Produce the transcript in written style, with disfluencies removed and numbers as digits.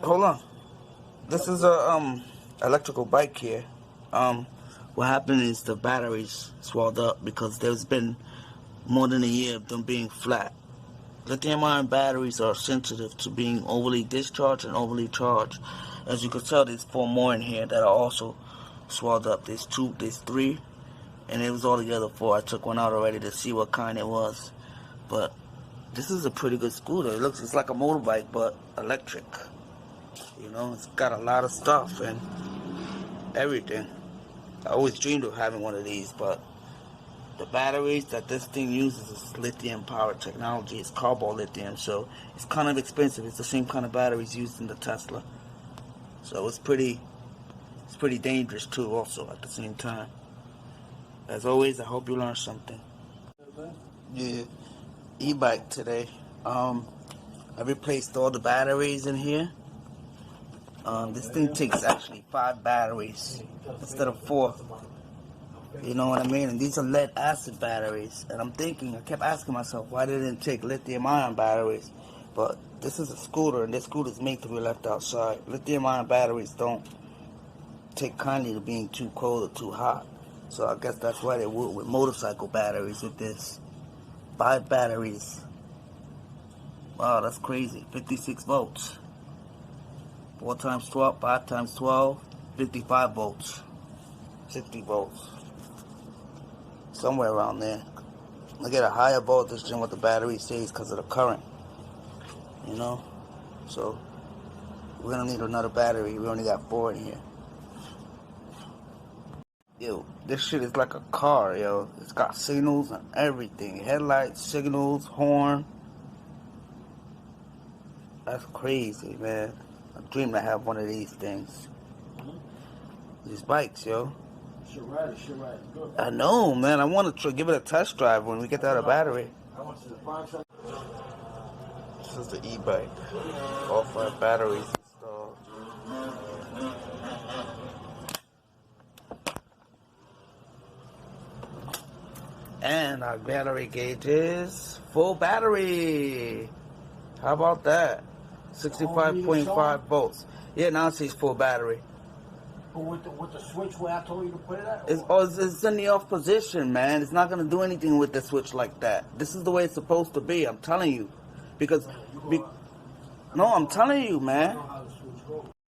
Hold on. This is a electrical bike here. What happened is the batteries swelled up because there's been more than a year of them being flat. Lithium-ion batteries are sensitive to being overly discharged and overly charged. As you can tell, there's 4 more in here that are also swelled up. There's 2, there's 3, and it was all together 4. I took one out already to see what kind it was. But this is a pretty good scooter. It's like a motorbike, but electric. You know, it's got a lot of stuff and everything. I always dreamed of having one of these, but the batteries that this thing uses is lithium power technology. It's carbon lithium, so it's kind of expensive. It's the same kind of batteries used in the Tesla. So it's pretty dangerous too, also at the same time. As always, I hope you learned something. Yeah, e-bike today. I replaced all the batteries in here. This thing takes actually 5 batteries instead of 4. You know what I mean? And these are lead acid batteries. And I kept asking myself, why didn't it take lithium ion batteries? But this is a scooter, and this scooter is made to be left outside. Lithium ion batteries don't take kindly to being too cold or too hot. So I guess that's why they would with motorcycle batteries with this. 5 batteries. Wow, that's crazy. 56 volts. 4 times 12, 5 times 12, 55 volts. 60 volts. Somewhere around there. I get a higher voltage than what the battery says because of the current. You know? So, we're going to need another battery. We only got 4 in here. Yo, this shit is like a car, yo. It's got signals and everything. Headlights, signals, horn. That's crazy, man. I dream to have one of these things. These bikes, yo. Shit right. Good. I know, man. I want to give it a test drive when we get out of battery. I want you to find something. This is the e-bike. All 5 batteries installed. And our battery gauge is full battery. How about that? 65.5 volts. Yeah, now it says full battery. But with the switch where I told you to put it at? It's in the off position, man. It's not going to do anything with the switch like that. This is the way it's supposed to be. I'm telling you. Because, no, I'm telling you, man.